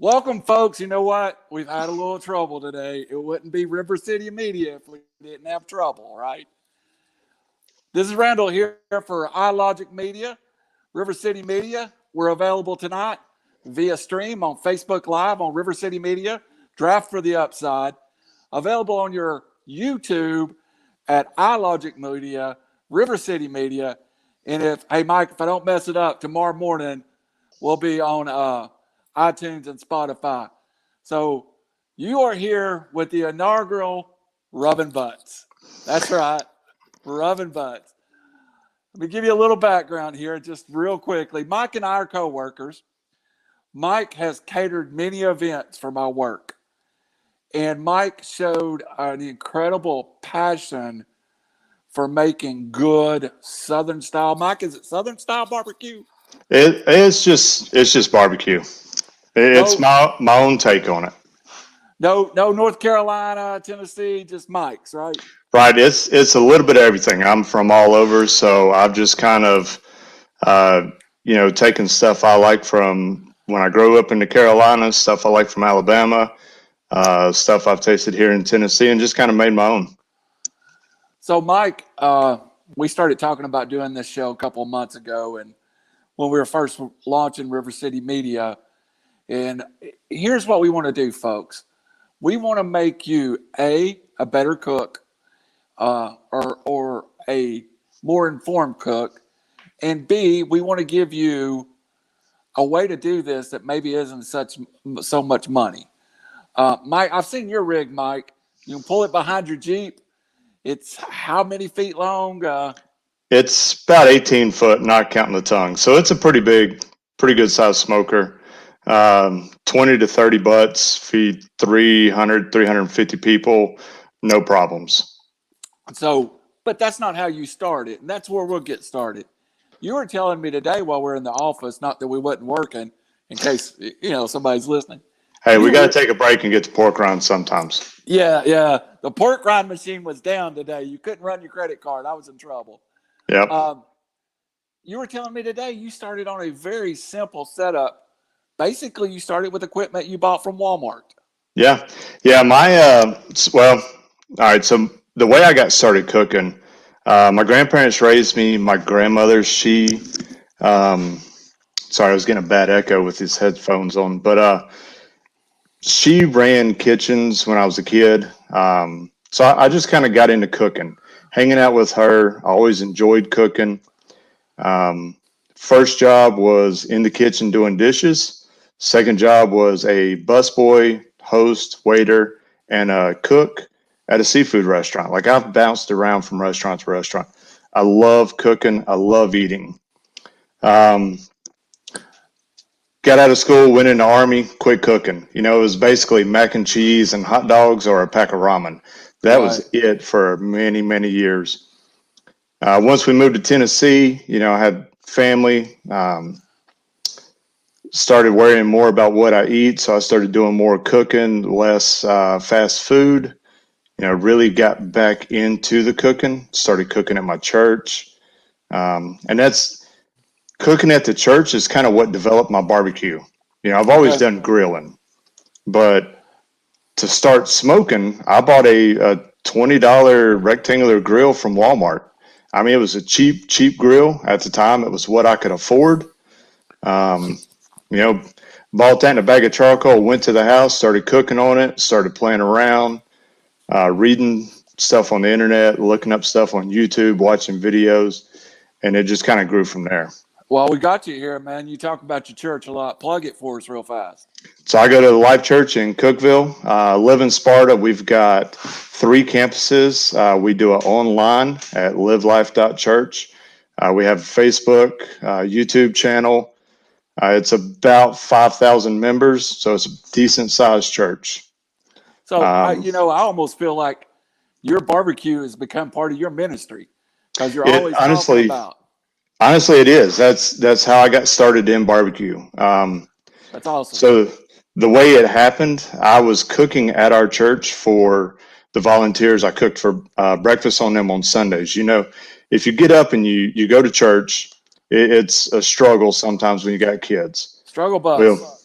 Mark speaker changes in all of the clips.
Speaker 1: Welcome, folks. You know what? We've had a little trouble today. It wouldn't be RiverCity-Media if we didn't have trouble, right? This is Randall here for iLogic Media, RiverCity-Media. We're available tonight via stream on Facebook Live on RiverCity-Media, Draft for the Upside. Available on your YouTube at iLogic Media, RiverCity-Media. And hey, Mike, if I don't mess it up, tomorrow morning we'll be on iTunes and Spotify. So you are here with the inaugural Rubbing Butts. That's right, Rubbing Butts. Let me give you a little background here just real quickly. Mike and I are co-workers. Mike has catered many events for my work. And Mike showed an incredible passion for making good Southern style. Mike, is it Southern style barbecue?
Speaker 2: It's just barbecue. It's my own take on it.
Speaker 1: No North Carolina, Tennessee, just Mike's, right?
Speaker 2: Right. It's a little bit of everything. I'm from all over, so I've just kind of taken stuff I like from when I grew up in the Carolinas, stuff I like from Alabama, stuff I've tasted here in Tennessee, and just kind of made my own.
Speaker 1: So, Mike, we started talking about doing this show a couple of months ago, and when we were first launching River-City-Media. And here's what we want to do, folks. We want to make you a better cook, or a more informed cook, and B, we want to give you a way to do this that maybe isn't so much money. Mike, I've seen your rig, Mike. You can pull it behind your Jeep. It's how many feet long?
Speaker 2: It's about 18 foot, not counting the tongue. So it's a pretty good sized smoker. 20 to 30 butts, feed 300, 350 people, no problems.
Speaker 1: So, but that's not how you started. And that's where we'll get started. You were telling me today while we're in the office, not that we wasn't working, in case, somebody's listening.
Speaker 2: Hey, we got to take a break and get to pork rinds sometimes.
Speaker 1: Yeah. The pork rind machine was down today. You couldn't run your credit card. I was in trouble.
Speaker 2: Yep.
Speaker 1: You were telling me today you started on a very simple setup. Basically, you started with equipment you bought from Walmart.
Speaker 2: Yeah. All right. So the way I got started cooking, my grandparents raised me. My grandmother, sorry, I was getting a bad echo with these headphones on, but she ran kitchens when I was a kid. So I just kind of got into cooking, hanging out with her. I always enjoyed cooking. First job was in the kitchen doing dishes. Second job was a busboy, host, waiter, and a cook at a seafood restaurant. Like, I've bounced around from restaurant to restaurant. I love cooking. I love eating. Got out of school, went in the Army, quit cooking. It was basically mac and cheese and hot dogs or a pack of ramen. That was it for many, many years. Once we moved to Tennessee, I had family, started worrying more about what I eat. So I started doing more cooking, less fast food, really got back into the cooking, started cooking at my church. And that's cooking at the church is kind of what developed my barbecue. I've always done grilling, but to start smoking, I bought a $20 rectangular grill from Walmart. I mean, it was a cheap grill at the time. It was what I could afford. Bought that in a bag of charcoal, went to the house, started cooking on it, started playing around, reading stuff on the internet, looking up stuff on YouTube, watching videos, and it just kind of grew from there.
Speaker 1: Well, we got you here, man. You talk about your church a lot. Plug it for us real fast.
Speaker 2: So I go to the Life Church in Cookeville. Live in Sparta. We've got 3 campuses. We do it online at livelife.church. We have a Facebook, YouTube channel. It's about 5,000 members, so it's a decent-sized church.
Speaker 1: So, I almost feel like your barbecue has become part of your ministry because you're always talking about.
Speaker 2: Honestly, it is. That's how I got started in barbecue.
Speaker 1: That's awesome.
Speaker 2: So the way it happened, I was cooking at our church for the volunteers. I cooked for breakfast on them on Sundays. If you get up and you go to church, it's a struggle sometimes when you got kids.
Speaker 1: Struggle bus.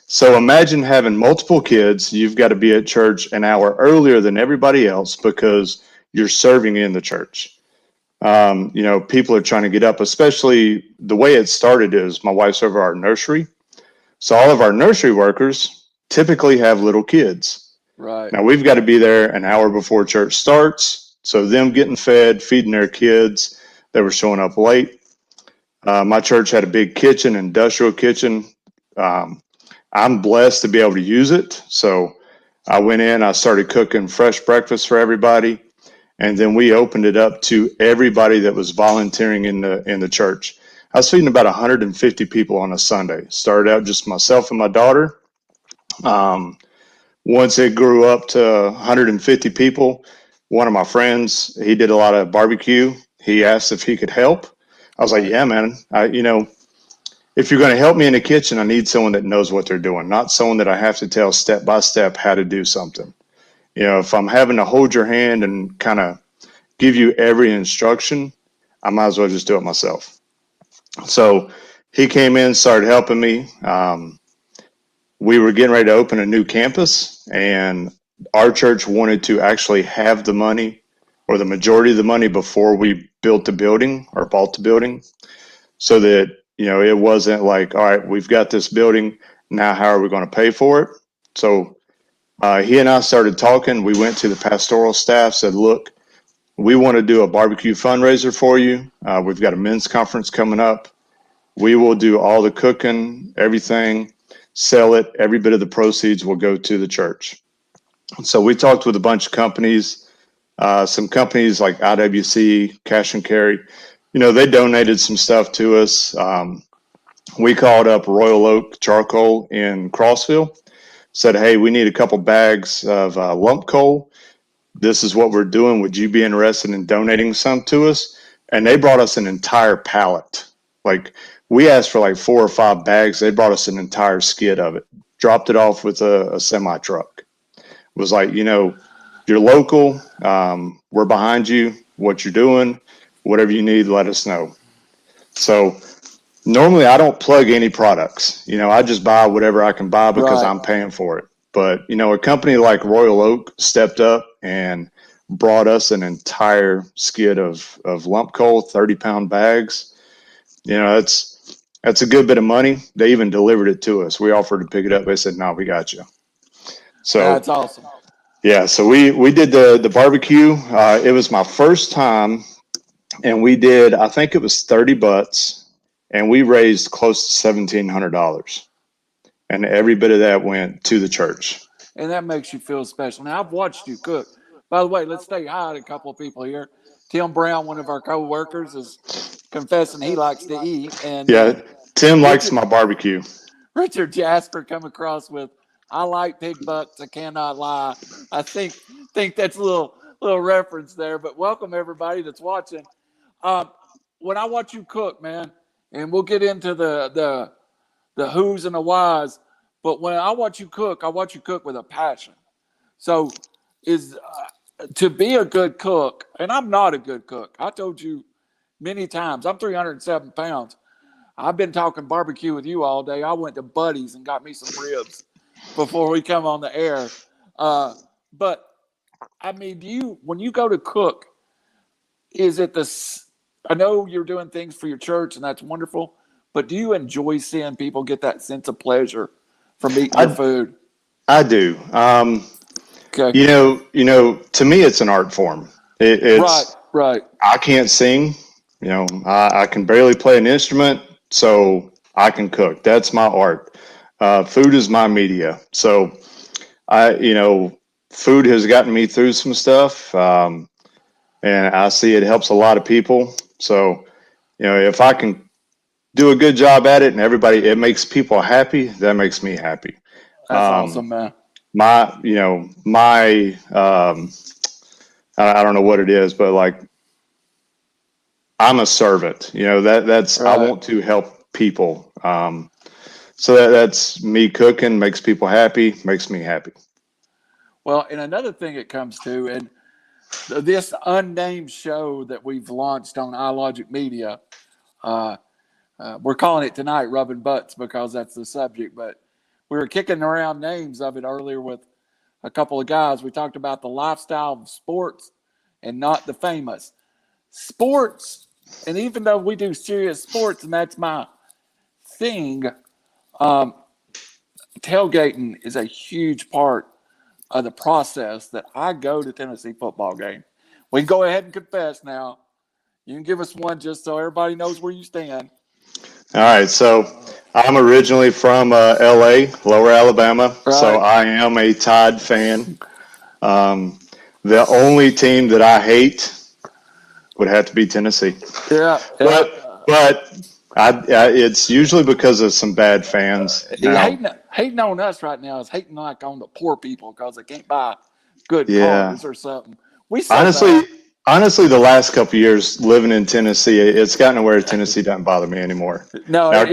Speaker 2: So imagine having multiple kids. You've got to be at church an hour earlier than everybody else because you're serving in the church. People are trying to get up, especially the way it started is my wife's over our nursery. So all of our nursery workers typically have little kids.
Speaker 1: Right.
Speaker 2: Now we've got to be there an hour before church starts. So them getting fed, feeding their kids, they were showing up late. My church had a big kitchen, industrial kitchen. I'm blessed to be able to use it. So I went in, I started cooking fresh breakfast for everybody. And then we opened it up to everybody that was volunteering in the church. I was feeding about 150 people on a Sunday. Started out just myself and my daughter. Once it grew up to 150 people, one of my friends, he did a lot of barbecue. He asked if he could help. I was like, yeah, man, if you're going to help me in the kitchen, I need someone that knows what they're doing, not someone that I have to tell step by step how to do something. If I'm having to hold your hand and kind of give you every instruction, I might as well just do it myself. So he came in, started helping me. We were getting ready to open a new campus, and our church wanted to actually have the money or the majority of the money before we built the building or bought the building, so that it wasn't like, all right, we've got this building now, how are we going to pay for it? So he and I started talking. We went to the pastoral staff, said, look, we want to do a barbecue fundraiser for you. We've got a men's conference coming up. We will do all the cooking, everything, sell it. Every bit of the proceeds will go to the church. So we talked with a bunch of companies, some companies like IWC, Cash and Carry. They donated some stuff to us. We called up Royal Oak Charcoal in Crossville, said, hey, we need a couple bags of lump coal. This is what we're doing. Would you be interested in donating some to us? And they brought us an entire pallet. Like, we asked for like 4 or 5 bags. They brought us an entire skid of it, dropped it off with a semi truck. It was like, you're local. We're behind you. What you're doing, whatever you need, let us know. So normally I don't plug any products. I just buy whatever I can buy because I'm paying for it. But, a company like Royal Oak stepped up and brought us an entire skid of lump coal, 30-pound bags. That's a good bit of money. They even delivered it to us. We offered to pick it up. They said, no, we got you. So
Speaker 1: that's awesome.
Speaker 2: Yeah, so we did the barbecue. It was my first time, and we did, I think it was 30 butts, and we raised close to $1,700. And every bit of that went to the church.
Speaker 1: And that makes you feel special. Now, I've watched you cook. By the way, let's say hi to a couple of people here. Tim Brown, one of our co-workers, is confessing he likes to eat. And
Speaker 2: yeah, Tim likes my barbecue.
Speaker 1: Richard Jasper come across with, I like pig butts, I cannot lie. I think that's a little reference there. But welcome everybody that's watching. When I watch you cook, man, and we'll get into the who's and the whys, but when I watch you cook with a passion. So to be a good cook, and I'm not a good cook. I told you many times, I'm 307 pounds. I've been talking barbecue with you all day. I went to Buddy's and got me some ribs before we come on the air. But I mean, when you go to cook, is it I know you're doing things for your church and that's wonderful, but do you enjoy seeing people get that sense of pleasure from eating your food?
Speaker 2: I do.
Speaker 1: Okay.
Speaker 2: To me, it's an art form. It's
Speaker 1: right.
Speaker 2: I can't sing. I can barely play an instrument, so I can cook. That's my art. Food is my media. So food has gotten me through some stuff, and I see it helps a lot of people. So, if I can do a good job at it and it makes people happy, that makes me happy.
Speaker 1: That's awesome, man.
Speaker 2: My I don't know what it is, but like, I'm a servant. That's I want to help people. So that's me cooking, makes people happy, makes me happy.
Speaker 1: Well, and another thing it comes to, and this unnamed show that we've launched on iLogic Media, we're calling it tonight Rubbing Butts because that's the subject, but we were kicking around names of it earlier with a couple of guys. We talked about the lifestyle of sports and not the famous sports. And even though we do serious sports, and that's my thing, um, tailgating is a huge part of the process that I go to Tennessee football game. We can go ahead and confess now. You can give us one just so everybody knows where you stand.
Speaker 2: All right, so I'm originally from LA, Lower Alabama, so
Speaker 1: Right.
Speaker 2: I am a Tide fan. Um, the only team that I hate would have to be Tennessee,
Speaker 1: Yeah. Yeah.
Speaker 2: but it's usually because of some bad fans. Now,
Speaker 1: Hating on us right now is hating like on the poor people because they can't buy good
Speaker 2: yeah,
Speaker 1: cars or something. We so
Speaker 2: honestly,
Speaker 1: bad.
Speaker 2: honestly, the last couple of years living in Tennessee, it's gotten to where Tennessee doesn't bother me anymore.
Speaker 1: No,
Speaker 2: Now,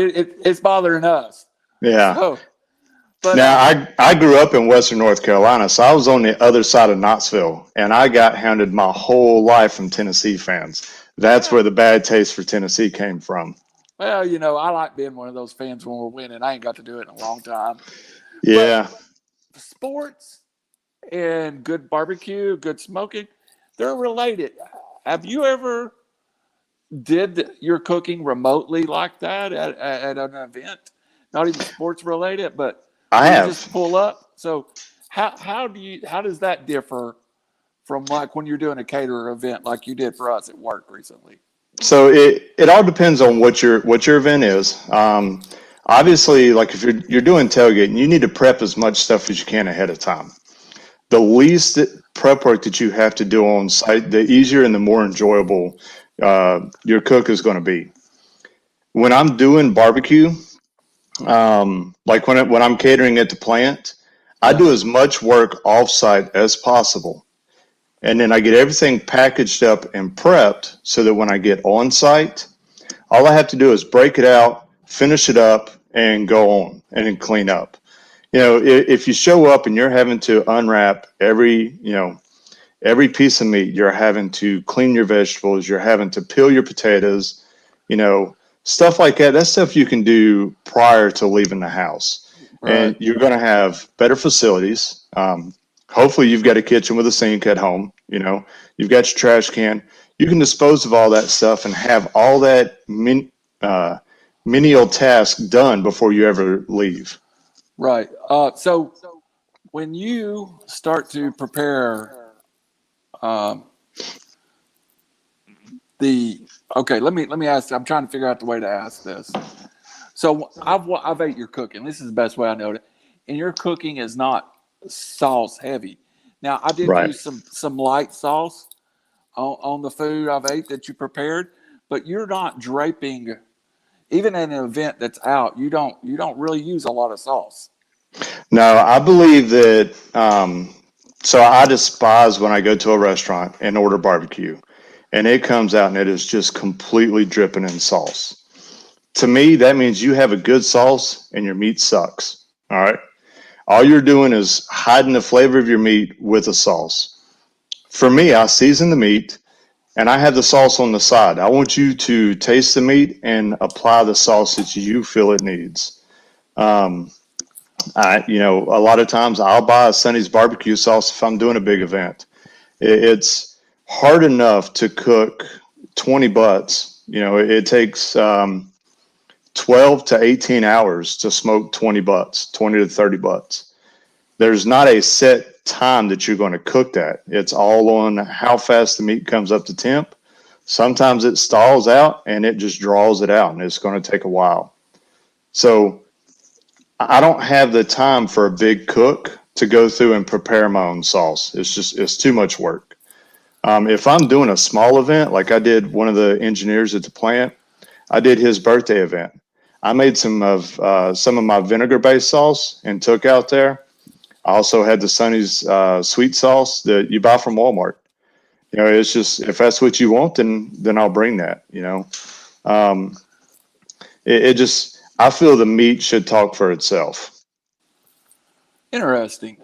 Speaker 1: it's bothering us.
Speaker 2: yeah.
Speaker 1: So, but
Speaker 2: Now, I grew up in Western North Carolina, so I was on the other side of Knoxville, and I got hounded my whole life from Tennessee fans. That's where the bad taste for Tennessee came from.
Speaker 1: well, I like being one of those fans when we're winning. I ain't got to do it in a long time. But
Speaker 2: Yeah.
Speaker 1: sports and good barbecue, good smoking, they're related. Have you ever did your cooking remotely like that at an event? Not even sports related, but
Speaker 2: I
Speaker 1: where you just
Speaker 2: have.
Speaker 1: pull up. So how does that differ from like when you're doing a caterer event like you did for us at work recently?
Speaker 2: So it all depends on what your event is. Obviously, like if you're doing tailgating, you need to prep as much stuff as you can ahead of time. The least prep work that you have to do on site, the easier and the more enjoyable your cook is going to be. When I'm doing barbecue, like when I'm catering at the plant, I
Speaker 1: Yeah.
Speaker 2: do as much work offsite as possible, and then I get everything packaged up and prepped so that when I get on site, all I have to do is break it out, finish it up, and go on and then clean up. If you show up and you're having to unwrap every piece of meat, you're having to clean your vegetables, you're having to peel your potatoes, you know, stuff like that. That's stuff you can do prior to leaving the house.
Speaker 1: Right.
Speaker 2: And you're going to have better facilities. Hopefully, you've got a kitchen with a sink at home. You've got your trash can. You can dispose of all that stuff and have all that menial task done before you ever leave.
Speaker 1: Right. So when you start to prepare um, the okay, let me ask. I'm trying to figure out the way to ask this. So I've ate your cooking. This is the best way I know it. And your cooking is not sauce heavy. Now I did
Speaker 2: Right.
Speaker 1: use some light sauce on the food I've ate that you prepared, but you're not draping. Even at an event that's out, you don't really use a lot of sauce.
Speaker 2: No, I believe that. So I despise when I go to a restaurant and order barbecue, and it comes out and it is just completely dripping in sauce. To me, that means you have a good sauce and your meat sucks. All right. All you're doing is hiding the flavor of your meat with a sauce. For me, I season the meat and I have the sauce on the side. I want you to taste the meat and apply the sauce that you feel it needs. Um, a lot of times I'll buy a Sonny's barbecue sauce if I'm doing a big event. It's hard enough to cook 20 butts. It takes 12 to 18 hours to smoke 20 butts, 20 to 30 butts. There's not a set time that you're going to cook that. It's all on how fast the meat comes up to temp. Sometimes it stalls out and it just draws it out, and it's going to take a while. So I don't have the time for a big cook to go through and prepare my own sauce. It's too much work. If I'm doing a small event, like I did one of the engineers at the plant, I did his birthday event. I made some of my vinegar-based sauce and took out there. I also had the Sonny's sweet sauce that you buy from Walmart. It's just if that's what you want, then I'll bring that. Um, it just I feel the meat should talk for itself.
Speaker 1: Interesting.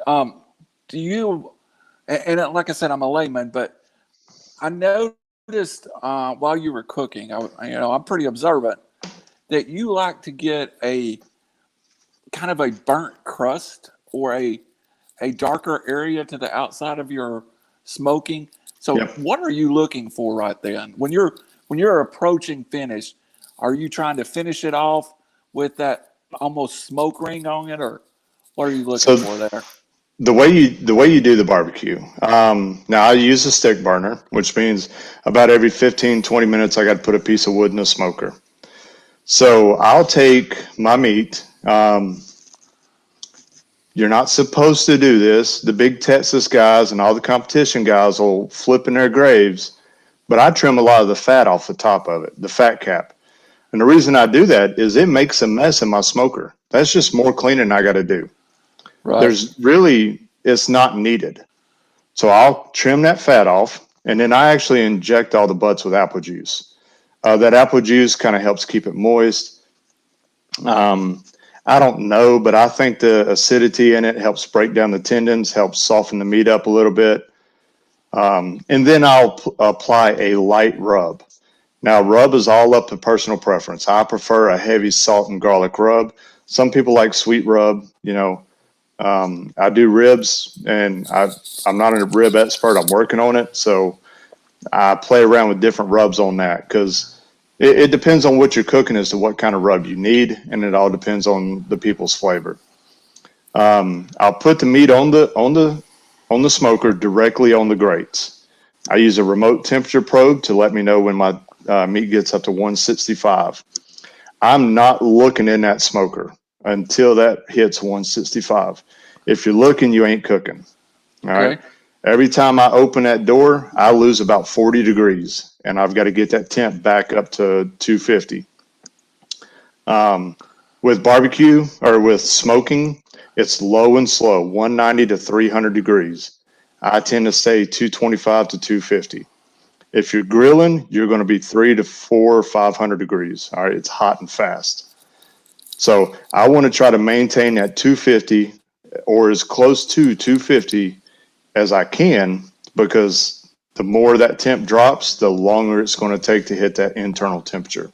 Speaker 1: Do you? And like I said, I'm a layman, but I noticed while you were cooking, I'm pretty observant that you like to get a kind of a burnt crust or a darker area to the outside of your smoking. So
Speaker 2: Yep.
Speaker 1: what are you looking for right then when you're approaching finish? Are you trying to finish it off with that almost smoke ring on it, or what are you looking
Speaker 2: So
Speaker 1: for there?
Speaker 2: the way you do the barbecue. Now I use a stick burner, which means about every 15-20 minutes I got to put a piece of wood in a smoker. So I'll take my meat. You're not supposed to do this. The big Texas guys and all the competition guys will flip in their graves, but I trim a lot of the fat off the top of it, the fat cap. And the reason I do that is it makes a mess in my smoker. That's just more cleaning I got to do.
Speaker 1: Right.
Speaker 2: There's really, it's not needed. So I'll trim that fat off, and then I actually inject all the butts with apple juice. That apple juice kind of helps keep it moist. Um, I don't know, but I think the acidity in it helps break down the tendons, helps soften the meat up a little bit. And then I'll apply a light rub. Now, rub is all up to personal preference. I prefer a heavy salt and garlic rub. Some people like sweet rub. I do ribs, and I'm not a rib expert. I'm working on it, so I play around with different rubs on that because it depends on what you're cooking as to what kind of rub you need, and it all depends on the people's flavor. I'll put the meat on the smoker directly on the grates. I use a remote temperature probe to let me know when my meat gets up to 165. I'm not looking in that smoker until that hits 165. If you're looking, you ain't cooking. All right.
Speaker 1: Okay.
Speaker 2: Every time I open that door, I lose about 40 degrees, and I've got to get that temp back up to 250. With barbecue or with smoking, it's low and slow, 190 to 300 degrees. I tend to stay 225 to 250. If you're grilling, you're going to be 3 to 4 or 500 degrees. All right, it's hot and fast. So I want to try to maintain that 250 or as close to 250 as I can, because the more that temp drops, the longer it's going to take to hit that internal temperature.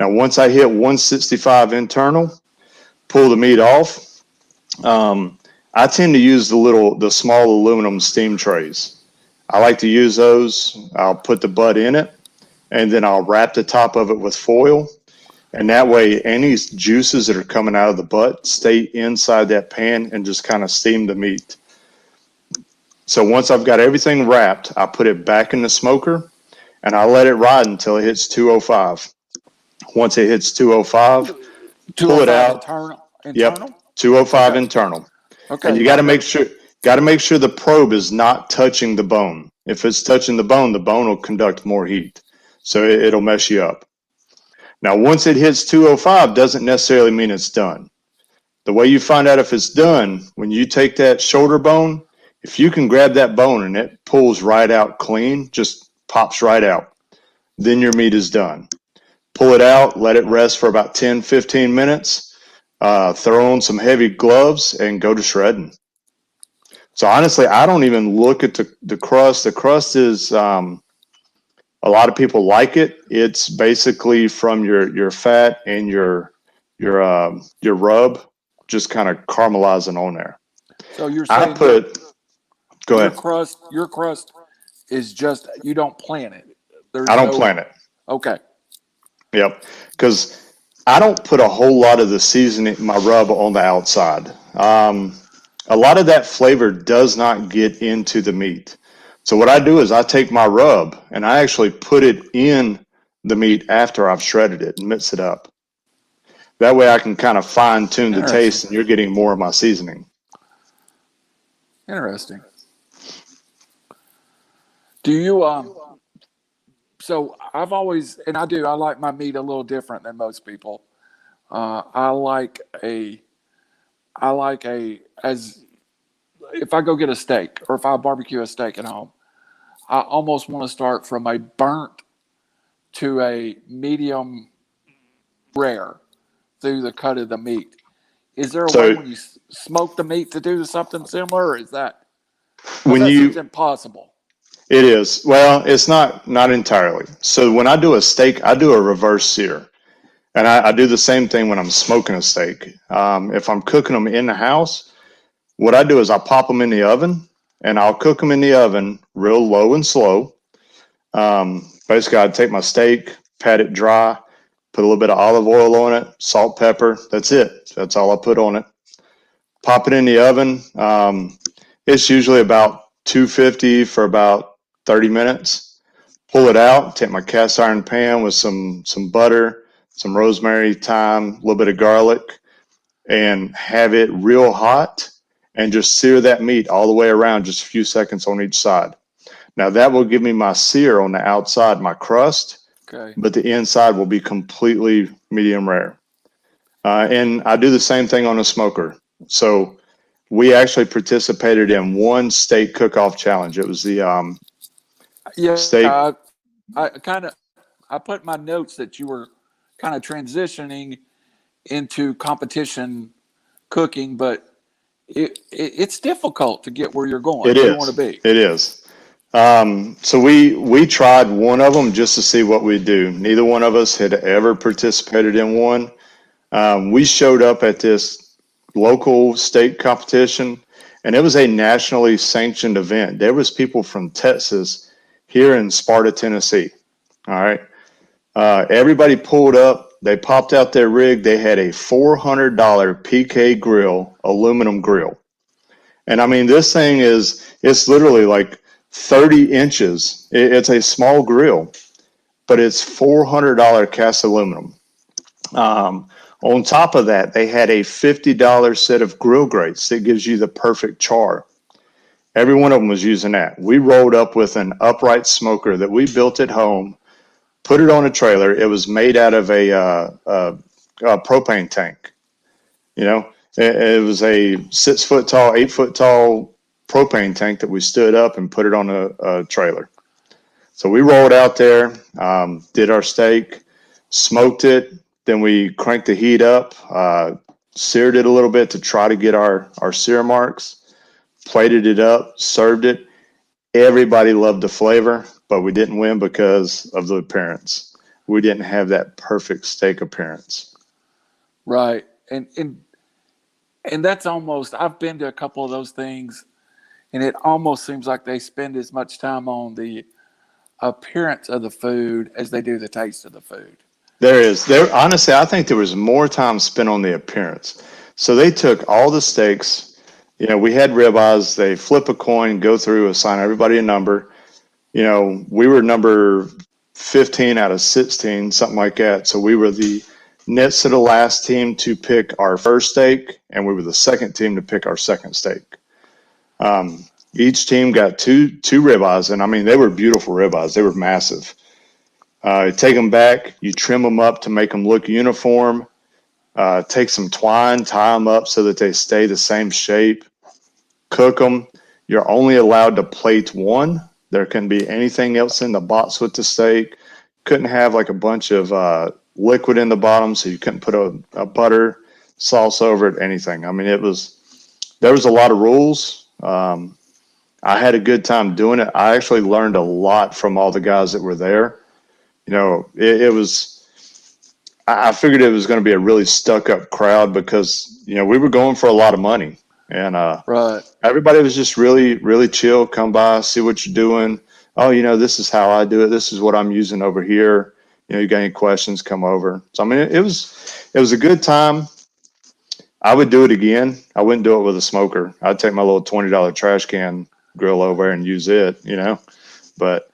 Speaker 2: Now, once I hit 165 internal, pull the meat off. I tend to use the small aluminum steam trays. I like to use those. I'll put the butt in it, and then I'll wrap the top of it with foil. And that way, any juices that are coming out of the butt stay inside that pan and just kind of steam the meat. So once I've got everything wrapped, I put it back in the smoker and I let it ride until it hits 205. Once it hits 205, pull it
Speaker 1: 205
Speaker 2: out.
Speaker 1: internal.
Speaker 2: Yep,
Speaker 1: Internal.
Speaker 2: 205
Speaker 1: Okay.
Speaker 2: internal. And
Speaker 1: Okay.
Speaker 2: you got to make sure the probe is not touching the bone. If it's touching the bone will conduct more heat. So it'll mess you up. Now, once it hits 205 doesn't necessarily mean it's done. The way you find out if it's done, when you take that shoulder bone, if you can grab that bone and it pulls right out clean, just pops right out, then your meat is done. Pull it out, let it rest for about 10-15 minutes, throw on some heavy gloves, and go to shredding. So honestly, I don't even look at the crust. The crust is, a lot of people like it. It's basically from your fat and your rub, just kind of caramelizing on there.
Speaker 1: So you're
Speaker 2: I
Speaker 1: saying
Speaker 2: put, go ahead.
Speaker 1: your crust is just you don't plan it.
Speaker 2: I
Speaker 1: There's
Speaker 2: don't
Speaker 1: no.
Speaker 2: plan it.
Speaker 1: Okay.
Speaker 2: Yep. Because I don't put a whole lot of the seasoning, my rub on the outside. A lot of that flavor does not get into the meat. So what I do is I take my rub and I actually put it in the meat after I've shredded it and mix it up. That way I can kind of fine tune the
Speaker 1: Interesting.
Speaker 2: taste and you're getting more of my seasoning.
Speaker 1: Interesting. Do you So I've always, and I like my meat a little different than most people. Uh, I like a I like a as if I go get a steak or if I barbecue a steak at home, I almost want to start from a burnt to a medium rare through the cut of the meat. Is there a way
Speaker 2: So
Speaker 1: when you smoke the meat to do something similar, or is that because
Speaker 2: when
Speaker 1: that seems
Speaker 2: you,
Speaker 1: impossible?
Speaker 2: it is, well, it's not entirely. So when I do a steak, I do a reverse sear. And I do the same thing when I'm smoking a steak. If I'm cooking them in the house, what I do is I pop them in the oven, and I'll cook them in the oven real low and slow. Basically, I'd take my steak, pat it dry, put a little bit of olive oil on it, salt, pepper. That's it. That's all I put on it. Pop it in the oven. It's usually about 250 for about 30 minutes. Pull it out, take my cast iron pan with some butter, some rosemary, thyme, a little bit of garlic, and have it real hot and just sear that meat all the way around, just a few seconds on each side. Now that will give me my sear on the outside, my crust,
Speaker 1: Okay.
Speaker 2: but the inside will be completely medium rare. And I do the same thing on a smoker. So we actually participated in one steak cook-off challenge. It was the
Speaker 1: Yeah,
Speaker 2: steak.
Speaker 1: I put my notes that you were kind of transitioning into competition cooking, but it's difficult to get where you're going,
Speaker 2: It
Speaker 1: where you want to
Speaker 2: is.
Speaker 1: be.
Speaker 2: It is. So we tried one of them just to see what we'd do. Neither one of us had ever participated in one. We showed up at this local state competition, and it was a nationally sanctioned event. There was people from Texas here in Sparta, Tennessee. All right. Everybody pulled up. They popped out their rig. They had a $400 PK grill, aluminum grill. And I mean, this thing it's literally like 30 inches. It's a small grill, but it's $400 cast aluminum. On top of that, they had a $50 set of grill grates that gives you the perfect char. Every one of them was using that. We rolled up with an upright smoker that we built at home, put it on a trailer. It was made out of a propane tank. You know, it was a 6 foot tall, 8 foot tall propane tank that we stood up and put it on a trailer. So we rolled out there, did our steak, smoked it. Then we cranked the heat up, seared it a little bit to try to get our sear marks, plated it up, served it. Everybody loved the flavor, but we didn't win because of the appearance. We didn't have that perfect steak appearance.
Speaker 1: Right. And that's almost, I've been to a couple of those things, and it almost seems like they spend as much time on the appearance of the food as they do the taste of the food.
Speaker 2: There honestly, I think there was more time spent on the appearance. So they took all the steaks. You know, we had ribeyes. They flip a coin, go through, assign everybody a number. You know, we were number 15 out of 16, something like that. So we were the next to the last team to pick our first steak, and we were the second team to pick our second steak. Each team got two ribeyes, and I mean, they were beautiful ribeyes. They were massive. You take them back, you trim them up to make them look uniform. Take some twine, tie them up so that they stay the same shape. Cook them. You're only allowed to plate one. There can be anything else in the box with the steak. Couldn't have like a bunch of liquid in the bottom, so you couldn't put a butter sauce over it, anything. I mean, there was a lot of rules. I had a good time doing it. I actually learned a lot from all the guys that were there. You know, it was, I figured it was going to be a really stuck up crowd because, you know, we were going for a lot of money, and
Speaker 1: Right.
Speaker 2: everybody was just really, really chill. Come by, see what you're doing. Oh, you know, this is how I do it. This is what I'm using over here. You know, you got any questions, come over. So, I mean, it was a good time. I would do it again. I wouldn't do it with a smoker. I'd take my little $20 trash can grill over and use it, you know, but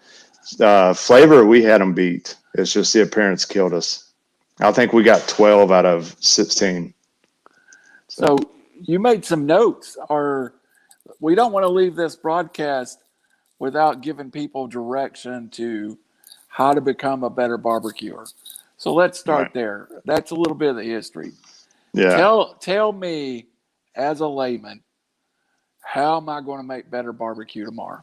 Speaker 2: flavor, we had them beat. It's just the appearance killed us. I think we got 12 out of 16.
Speaker 1: So you made some notes, or we don't want to leave this broadcast without giving people direction to how to become a better barbecuer. So let's
Speaker 2: Right.
Speaker 1: start there. That's a little bit of the history.
Speaker 2: Yeah.
Speaker 1: Tell me, as a layman, how am I going to make better barbecue tomorrow?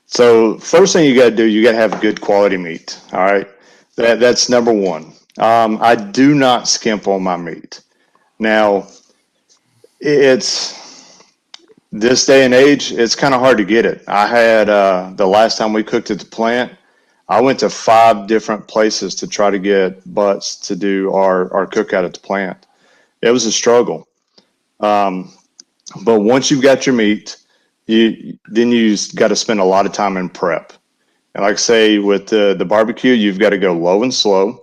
Speaker 2: So first thing you got to do, you got to have good quality meat. All right. That's number one. I do not skimp on my meat. Now, it's this day and age, it's kind of hard to get it. I had the last time we cooked at the plant, I went to 5 different places to try to get butts to do our cookout at the plant. It was a struggle. Um, but once you've got your meat, you got to spend a lot of time in prep. And like I say, with the barbecue, you've got to go low and slow.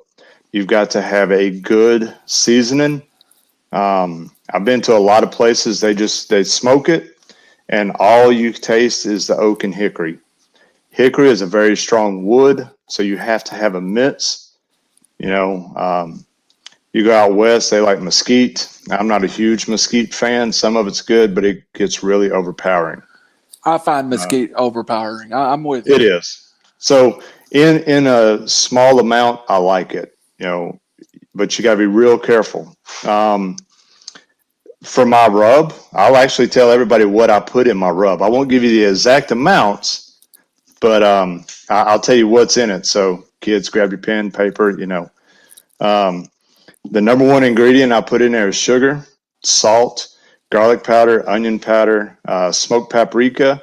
Speaker 2: You've got to have a good seasoning. I've been to a lot of places, they smoke it, and all you taste is the oak and hickory. Hickory is a very strong wood, so you have to have a mix. You know, you go out west, they like mesquite. I'm not a huge mesquite fan. Some of it's good, but it gets really overpowering.
Speaker 1: I find mesquite overpowering. I'm with
Speaker 2: It
Speaker 1: you.
Speaker 2: is. So in a small amount, I like it. You know, but you got to be real careful. Um, for my rub, I'll actually tell everybody what I put in my rub. I won't give you the exact amounts, but I'll tell you what's in it. So kids, grab your pen, paper. You know, um, the number one ingredient I put in there is sugar, salt, garlic powder, onion powder, smoked paprika.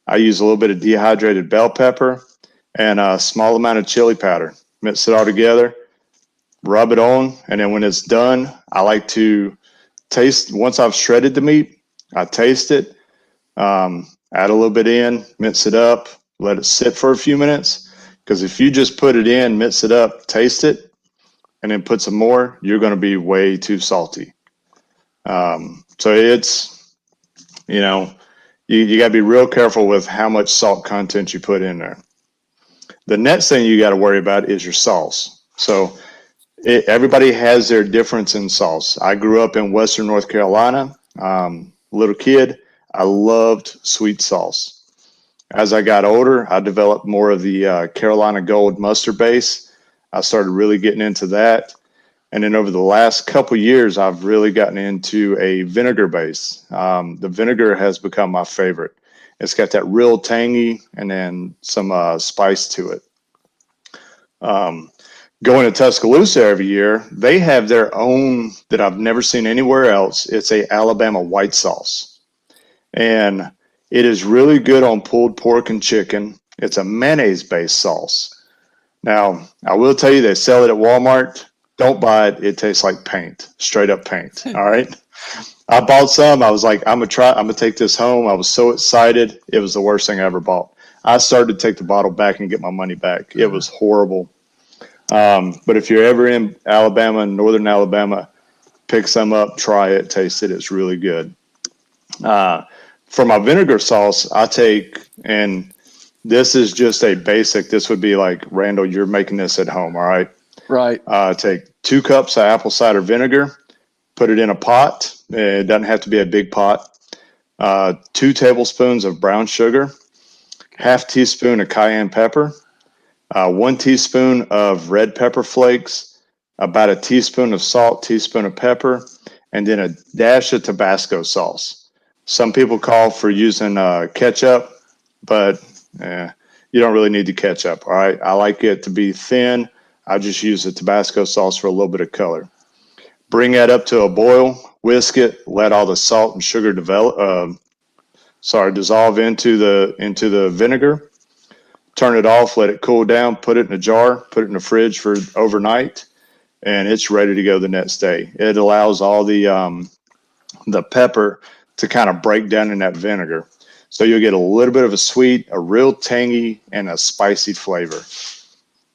Speaker 2: I use a little bit of dehydrated bell pepper and a small amount of chili powder. Mix it all together, rub it on, and then when it's done, I like to taste. Once I've shredded the meat, I taste it, add a little bit in, mix it up, let it sit for a few minutes. Because if you just put it in, mix it up, taste it, and then put some more, you're going to be way too salty. So it's, you know, you got to be real careful with how much salt content you put in there. The next thing you got to worry about is your sauce. So everybody has their difference in sauce. I grew up in Western North Carolina. Little kid, I loved sweet sauce. As I got older, I developed more of the Carolina Gold mustard base. I started really getting into that. And then over the last couple years, I've really gotten into a vinegar base. The vinegar has become my favorite. It's got that real tangy and then some spice to it. Um, Going to Tuscaloosa every year, they have their own that I've never seen anywhere else. It's a Alabama white sauce, and it is really good on pulled pork and chicken. It's a mayonnaise-based sauce. Now, I will tell you, they sell it at Walmart. Don't buy it. It tastes like paint, straight up paint. All right. I bought some. I was like, I'm gonna try. I'm gonna take this home. I was so excited. It was the worst thing I ever bought. I started to take the bottle back and get my money back. It was horrible. But if you're ever in Alabama, northern Alabama, pick some up, try it, taste it. It's really good. Uh, for my vinegar sauce, I take, and this is just a basic, this would be like, Randall, you're making this at home, all right?
Speaker 1: Right.
Speaker 2: Take 2 cups of apple cider vinegar, put it in a pot. It doesn't have to be a big pot. 2 tablespoons of brown sugar, half teaspoon of cayenne pepper, 1 teaspoon of red pepper flakes, about a teaspoon of salt, teaspoon of pepper, and then a dash of Tabasco sauce. Some people call for using ketchup, but you don't really need the ketchup. All right, I like it to be thin. I just use the Tabasco sauce for a little bit of color. Bring that up to a boil, whisk it, let all the salt and sugar dissolve into the vinegar. Turn it off, let it cool down, put it in a jar, put it in the fridge for overnight, and it's ready to go the next day. It allows all the pepper to kind of break down in that vinegar. So you'll get a little bit of a sweet, a real tangy, and a spicy flavor.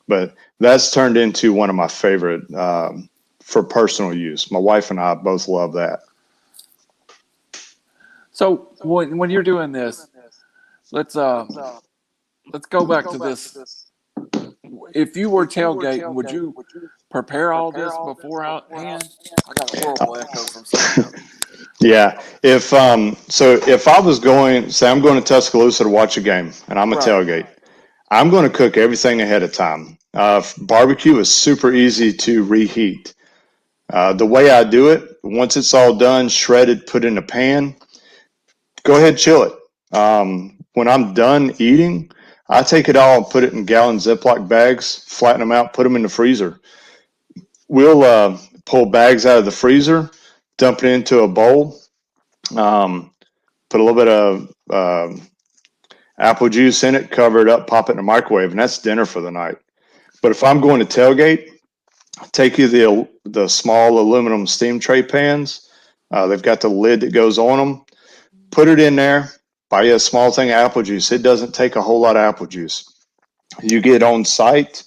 Speaker 2: But that's turned into one of my favorite for personal use. My wife and I both love that.
Speaker 1: So when you're doing this, let's let's go back to this. If you were tailgating, would you prepare all this beforehand? I got a horrible echo from something.
Speaker 2: Yeah. If I was going, say I'm going to Tuscaloosa to watch a game and I'm a
Speaker 1: Right.
Speaker 2: tailgate, I'm going to cook everything ahead of time. Barbecue is super easy to reheat. The way I do it, once it's all done, shredded, put in a pan, go ahead, chill it. When I'm done eating, I take it all and put it in gallon Ziploc bags, flatten them out, put them in the freezer. We'll pull bags out of the freezer, dump it into a bowl, put a little bit of apple juice in it, cover it up, pop it in the microwave, and that's dinner for the night. But if I'm going to tailgate, take you the small aluminum steam tray pans. They've got the lid that goes on them. Put it in there. Buy you a small thing of apple juice. It doesn't take a whole lot of apple juice. You get on site,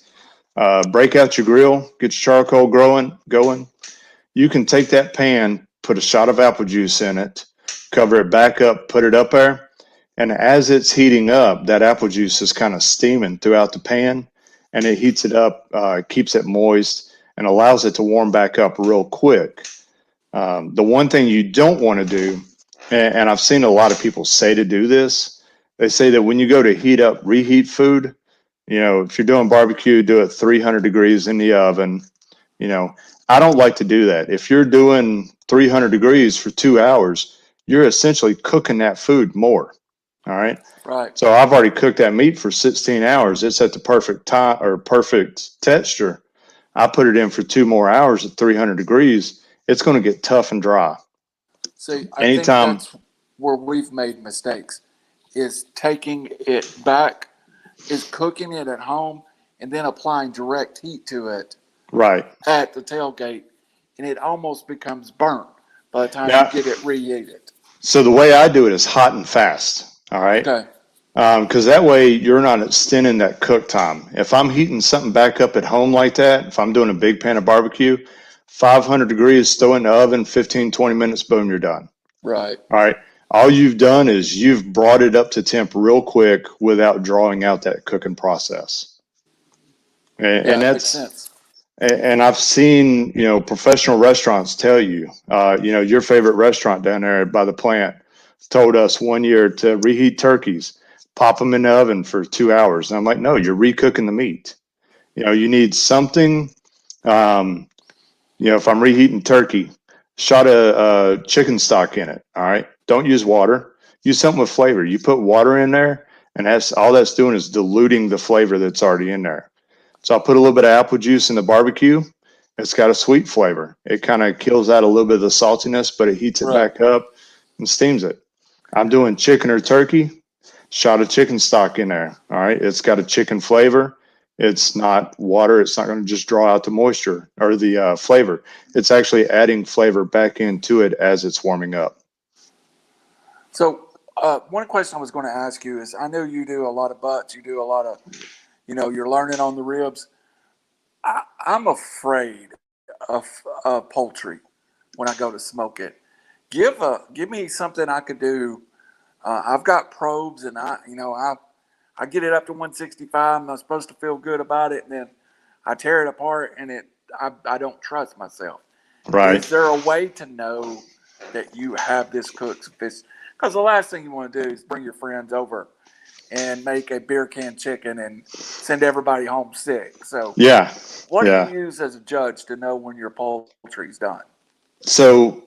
Speaker 2: break out your grill, get your charcoal going. You can take that pan, put a shot of apple juice in it, cover it back up, put it up there. And as it's heating up, that apple juice is kind of steaming throughout the pan, and it heats it up, keeps it moist, and allows it to warm back up real quick. The one thing you don't want to do, and I've seen a lot of people say to do this, they say that when you go to reheat food, if you're doing barbecue, do it 300 degrees in the oven. You know, I don't like to do that. If you're doing 300 degrees for 2 hours, you're essentially cooking that food more. All right.
Speaker 1: Right.
Speaker 2: So I've already cooked that meat for 16 hours. It's at the perfect time or perfect texture. I put it in for 2 more hours at 300 degrees. It's going to get tough and dry.
Speaker 1: See, I think
Speaker 2: Anytime.
Speaker 1: that's where we've made mistakes, is taking it back, is cooking it at home and then applying direct heat to it
Speaker 2: Right.
Speaker 1: at the tailgate, and it almost becomes burnt by the time
Speaker 2: Now,
Speaker 1: you get it reheated.
Speaker 2: so the way I do it is hot and fast. All right.
Speaker 1: Okay.
Speaker 2: Because that way you're not extending that cook time. If I'm heating something back up at home like that, if I'm doing a big pan of barbecue, 500 degrees, throw it in the oven, 15, 20 minutes, boom, you're done.
Speaker 1: Right.
Speaker 2: All right. All you've done is you've brought it up to temp real quick without drawing out that cooking process.
Speaker 1: Yeah,
Speaker 2: And
Speaker 1: it makes
Speaker 2: that's,
Speaker 1: sense.
Speaker 2: and I've seen, professional restaurants tell you, your favorite restaurant down there by the plant told us one year to reheat turkeys, pop them in the oven for 2 hours. And I'm like, no, you're recooking the meat. You need something, if I'm reheating turkey, shot a chicken stock in it. All right. Don't use water. Use something with flavor. You put water in there, and that's doing is diluting the flavor that's already in there. So I put a little bit of apple juice in the barbecue. It's got a sweet flavor. It kind of kills out a little bit of the saltiness, but it heats it
Speaker 1: Right.
Speaker 2: back up and steams it. I'm doing chicken or turkey, shot of chicken stock in there. All right. It's got a chicken flavor. It's not water. It's not going to just draw out the moisture or the flavor. It's actually adding flavor back into it as it's warming up.
Speaker 1: So, one question I was going to ask you is, I know you do a lot of butts, you do a lot of, you're learning on the ribs. I'm afraid of poultry when I go to smoke it. Give me something I could do. I've got probes, and I get it up to 165. And I'm supposed to feel good about it, and then I tear it apart, and I don't trust myself.
Speaker 2: Right.
Speaker 1: Is there a way to know that you have this cooked fish? Because the last thing you want to do is bring your friends over and make a beer can chicken and send everybody home sick. So,
Speaker 2: Yeah.
Speaker 1: what do
Speaker 2: Yeah.
Speaker 1: you use as a judge to know when your poultry's done?
Speaker 2: So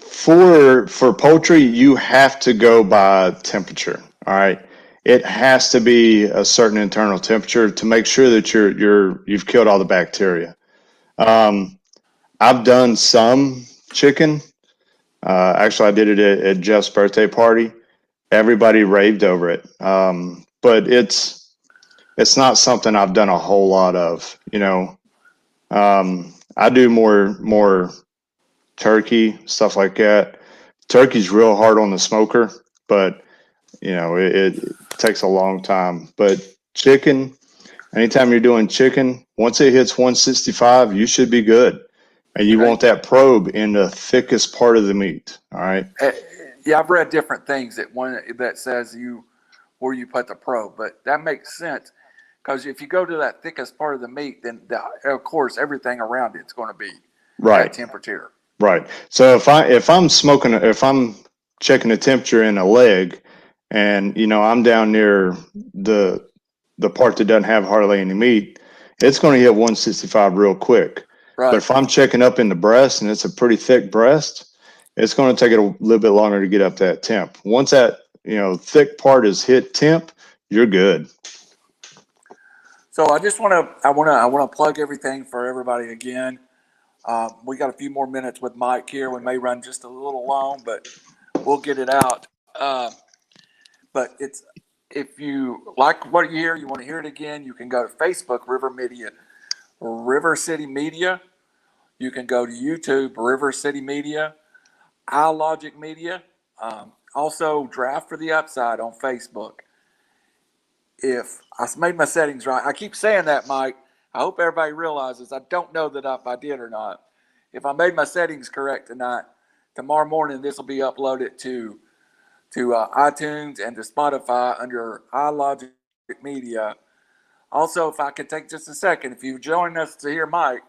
Speaker 2: for poultry, you have to go by temperature. All right. It has to be a certain internal temperature to make sure that you've killed all the bacteria. Um, I've done some chicken. Actually, I did it at Jeff's birthday party. Everybody raved over it. But it's not something I've done a whole lot of. I do more turkey, stuff like that. Turkey's real hard on the smoker, but it takes a long time. But chicken, anytime you're doing chicken, once it hits 165, you should be good. And you
Speaker 1: Okay.
Speaker 2: want that probe in the thickest part of the meat. All right.
Speaker 1: Yeah, I've read different things that says where you put the probe, but that makes sense because if you go to that thickest part of the meat, then of course everything around it's going to be
Speaker 2: Right.
Speaker 1: at temperature.
Speaker 2: Right. So if I'm checking the temperature in a leg, and I'm down near the part that doesn't have hardly any meat, it's going to hit 165 real quick. But
Speaker 1: Right.
Speaker 2: if I'm checking up in the breast and it's a pretty thick breast, it's going to take it a little bit longer to get up that temp. Once that thick part is hit temp, you're good.
Speaker 1: So I want to plug everything for everybody again. We got a few more minutes with Mike here. We may run just a little long, but we'll get it out. But it's If you like what you hear, you want to hear it again, you can go to Facebook, River City Media. You can go to YouTube, River City Media, iLogic Media. Also, Draft for the Upside on Facebook. If I made my settings right, I keep saying that, Mike. I hope everybody realizes I don't know that if I did or not. If I made my settings correct tonight, tomorrow morning this will be uploaded to iTunes and to Spotify under iLogic Media. Also, if I could take just a second, if you join us to hear Mike,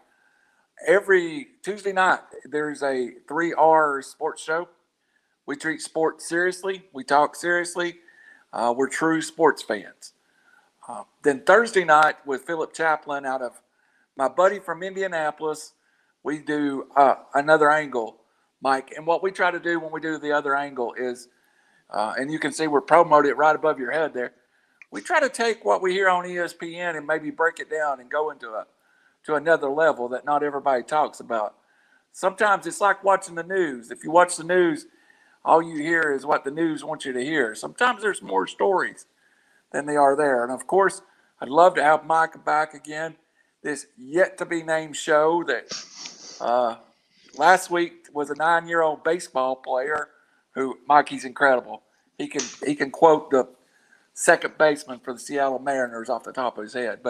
Speaker 1: every Tuesday night there's a 3R sports show. We treat sports seriously. We talk seriously. We're true sports fans. Then Thursday night with Philip Chaplin out of my buddy from Indianapolis, we do another angle, Mike. And what we try to do when we do the other angle is, and you can see we're promoting it right above your head there. We try to take what we hear on ESPN and maybe break it down and go to another level that not everybody talks about. Sometimes it's like watching the news. If you watch the news, all you hear is what the news wants you to hear. Sometimes there's more stories than they are there. And of course, I'd love to have Mike back again. This yet to be named show that last week was a 9-year-old baseball player who, Mike, he's incredible. He can quote the second baseman for the Seattle Mariners off the top of his head.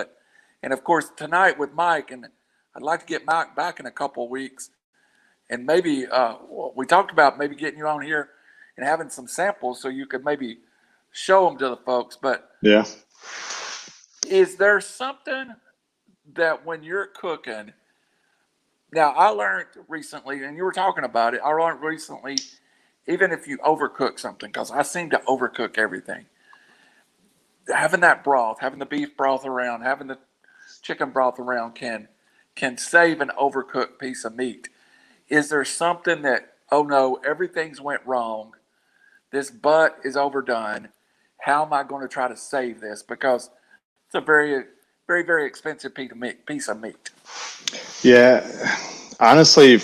Speaker 1: And of course tonight with Mike, and I'd like to get Mike back in a couple of weeks, and maybe we talked about maybe getting you on here and having some samples so you could maybe show them to the folks. But
Speaker 2: Yeah.
Speaker 1: is there something that when you're cooking, now I learned recently, and you were talking about it, I learned recently, even if you overcook something, because I seem to overcook everything, having that broth, having the beef broth around, having the chicken broth around can save an overcooked piece of meat. Is there something that, oh no, everything's went wrong, this butt is overdone, how am I going to try to save this? Because it's a very, very, very expensive piece of meat.
Speaker 2: Yeah. Honestly,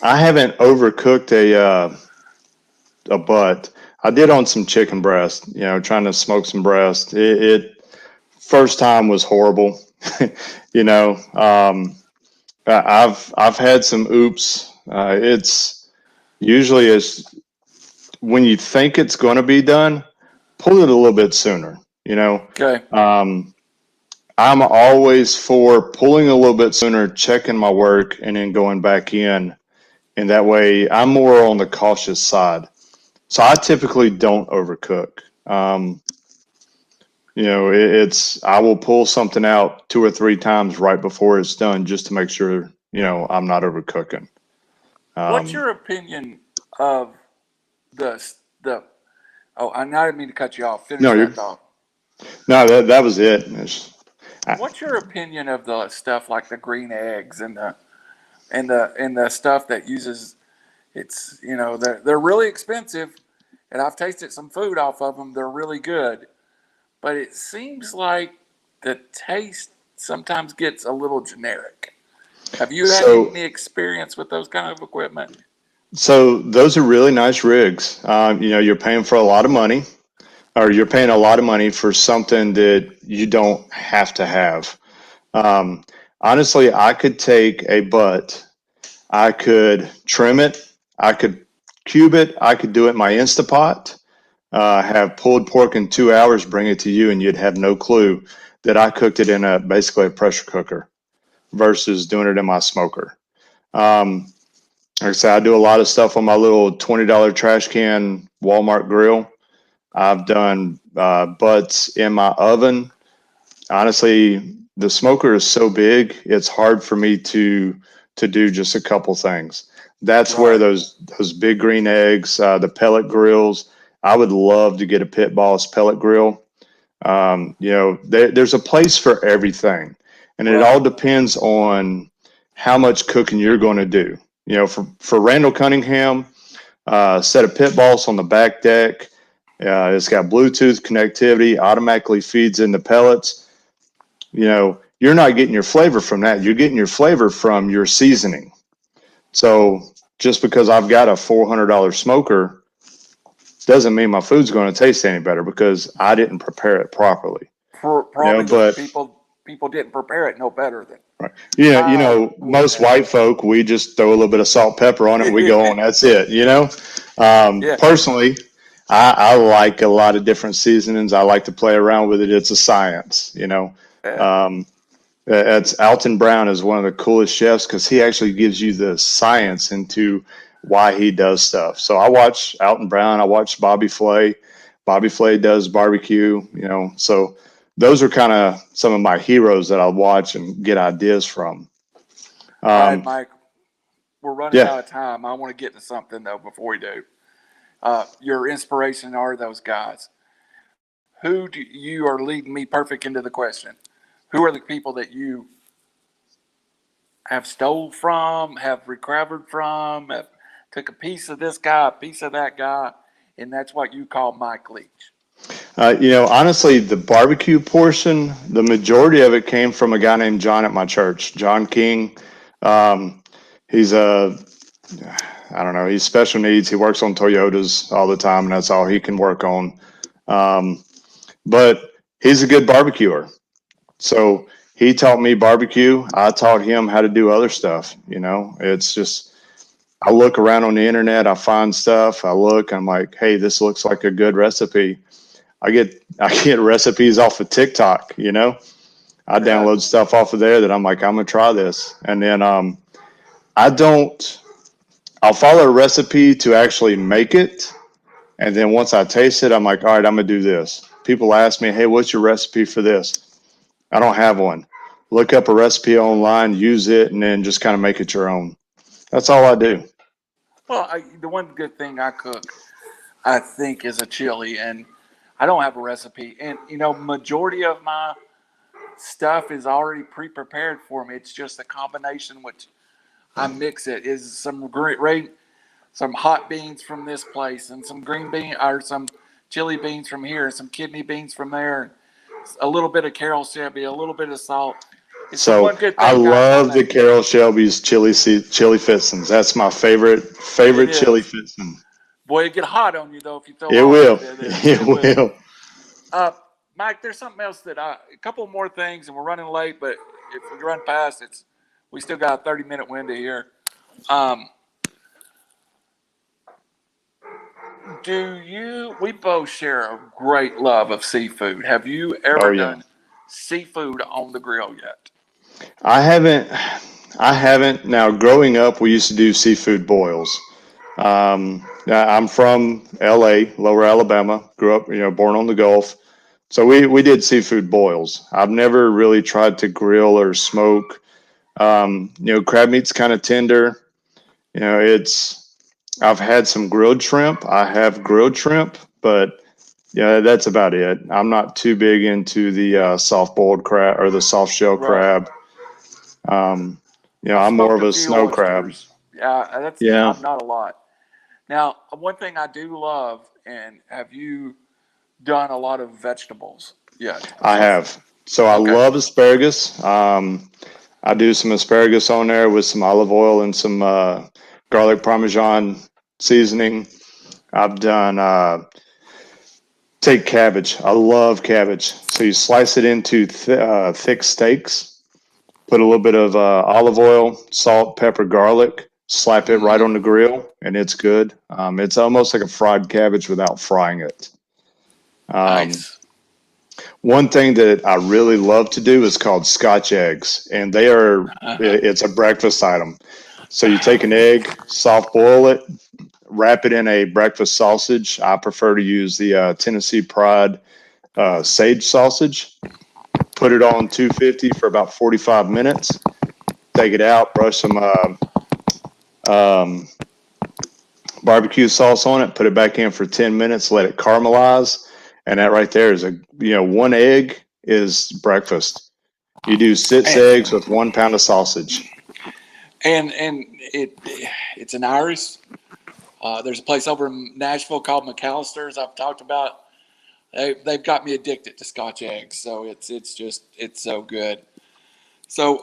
Speaker 2: I haven't overcooked a butt. I did on some chicken breast, trying to smoke some breast. It first time was horrible. you know, I've had some oops. It's usually when you think it's going to be done, pull it a little bit sooner.
Speaker 1: Okay.
Speaker 2: I'm always for pulling a little bit sooner, checking my work, and then going back in. And that way I'm more on the cautious side. So I typically don't overcook. I will pull something out 2 or 3 times right before it's done just to make sure, I'm not overcooking.
Speaker 1: What's your opinion of the oh, I didn't mean to cut you off. Finish
Speaker 2: No,
Speaker 1: that thought.
Speaker 2: no, that was it.
Speaker 1: What's your opinion of the stuff like the green eggs and the stuff that uses they're really expensive, and I've tasted some food off of them. They're really good, but it seems like the taste sometimes gets a little generic. Have you had any experience with those kind of equipment?
Speaker 2: So those are really nice rigs. You're paying for a lot of money, or you're paying a lot of money for something that you don't have to have. Honestly, I could take a butt, I could trim it, I could cube it, I could do it in my Instapot, have pulled pork in 2 hours, bring it to you, and you'd have no clue that I cooked it in basically a pressure cooker versus doing it in my smoker. Like I said, I do a lot of stuff on my little $20 trash can Walmart grill. I've done butts in my oven. Honestly, the smoker is so big, it's hard for me to do just a couple things. That's where those big green eggs, the pellet grills. I would love to get a Pit Boss pellet grill. There's a place for everything, and it all depends on how much cooking you're going to do. For Randall Cunningham, set a Pit Boss on the back deck. It's got Bluetooth connectivity, automatically feeds into pellets. You're not getting your flavor from that. You're getting your flavor from your seasoning. So just because I've got a $400 smoker, doesn't mean my food's going to taste any better because I didn't prepare it properly.
Speaker 1: Probably the
Speaker 2: But
Speaker 1: people didn't prepare it no better than
Speaker 2: right. Yeah,
Speaker 1: I would
Speaker 2: most
Speaker 1: have.
Speaker 2: white folk, we just throw a little bit of salt, pepper on it, and we go on. That's it.
Speaker 1: Yeah,
Speaker 2: Personally, I like a lot of different seasonings. I like to play around with it. It's a science.
Speaker 1: yeah.
Speaker 2: Um, It's Alton Brown is one of the coolest chefs because he actually gives you the science into why he does stuff. So I watch Alton Brown. I watch Bobby Flay. Bobby Flay does barbecue. So those are kind of some of my heroes that I watch and get ideas from.
Speaker 1: All right,
Speaker 2: Um,
Speaker 1: Mike. We're running
Speaker 2: yeah.
Speaker 1: out of time. I want to get to something though before we do. Your inspiration are those guys. Who do you are leading me perfect into the question? Who are the people that you have stole from, have recovered from, have took a piece of this guy, a piece of that guy, and that's what you call Mike Leach?
Speaker 2: Honestly, the barbecue portion, the majority of it came from a guy named John at my church, John King. Um, he's I don't know, he's special needs. He works on Toyotas all the time, and that's all he can work on. Um, but he's a good barbecuer. So he taught me barbecue. I taught him how to do other stuff. It's just, I look around on the internet, I find stuff, I'm like, hey, this looks like a good recipe. I get recipes off of TikTok. I
Speaker 1: Yeah.
Speaker 2: download stuff off of there that I'm like, I'm gonna try this. And then I don't I'll follow a recipe to actually make it. And then once I taste it, I'm like, all right, I'm gonna do this. People ask me, hey, what's your recipe for this? I don't have one. Look up a recipe online, use it, and then just kind of make it your own. That's all I do.
Speaker 1: Well, the one good thing I cook, I think, is a chili, and I don't have a recipe. And majority of my stuff is already pre-prepared for me. It's just a combination which I mix it. Is some great some hot beans from this place, and some green bean or some chili beans from here, and some kidney beans from there, a little bit of Carol Shelby, a little bit of salt. It's the
Speaker 2: So
Speaker 1: one good
Speaker 2: I
Speaker 1: thing I
Speaker 2: love the
Speaker 1: make.
Speaker 2: Carol Shelby's chili fixins. That's my
Speaker 1: It
Speaker 2: favorite chili
Speaker 1: is.
Speaker 2: fixin.
Speaker 1: Boy, it get hot on you though if you throw
Speaker 2: It
Speaker 1: all
Speaker 2: will.
Speaker 1: that in there.
Speaker 2: It
Speaker 1: It will.
Speaker 2: will.
Speaker 1: Uh, Mike, there's something else a couple more things, and we're running late, but if we run past, we still got a 30-minute window here. Um, we both share a great love of seafood. Have you
Speaker 2: Oh
Speaker 1: ever
Speaker 2: yeah.
Speaker 1: done seafood on the grill yet?
Speaker 2: I haven't. I haven't. Now, growing up, we used to do seafood boils. I'm from LA, Lower Alabama. Grew up, born on the Gulf. So we did seafood boils. I've never really tried to grill or smoke. Crab meat's kind of tender. It's. I've had some grilled shrimp. I have grilled shrimp, but yeah, that's about it. I'm not too big into the soft boiled crab or the soft shell
Speaker 1: Right.
Speaker 2: crab. Um,
Speaker 1: I've
Speaker 2: I'm more
Speaker 1: smoked
Speaker 2: of
Speaker 1: a
Speaker 2: a
Speaker 1: few
Speaker 2: snow crab.
Speaker 1: oysters. Yeah,
Speaker 2: Yeah,
Speaker 1: I'm not a lot. Now, one thing I do love, and have you done a lot of vegetables yet on
Speaker 2: I
Speaker 1: seafood?
Speaker 2: have. So I
Speaker 1: Okay.
Speaker 2: love asparagus. I do some asparagus on there with some olive oil and some garlic parmesan seasoning. I've done take cabbage. I love cabbage. So you slice it into thick steaks. Put a little bit of olive oil, salt, pepper, garlic. Slap it right
Speaker 1: Mm-hmm.
Speaker 2: on the grill, and it's good. It's almost like a fried cabbage without frying it. Um,
Speaker 1: Nice.
Speaker 2: One thing that I really love to do is called Scotch eggs, and it's a breakfast item. So you take an egg, soft boil it, wrap it in a breakfast sausage. I prefer to use the Tennessee Pride sage sausage. Put it on 250 for about 45 minutes. Take it out, brush some um, barbecue sauce on it, put it back in for 10 minutes, let it caramelize. And that right there is one egg is breakfast. You do six
Speaker 1: and
Speaker 2: eggs with 1 pound of sausage.
Speaker 1: and it's an Irish. There's a place over in Nashville called McAllister's. I've talked about. They've got me addicted to Scotch eggs. So it's so good. So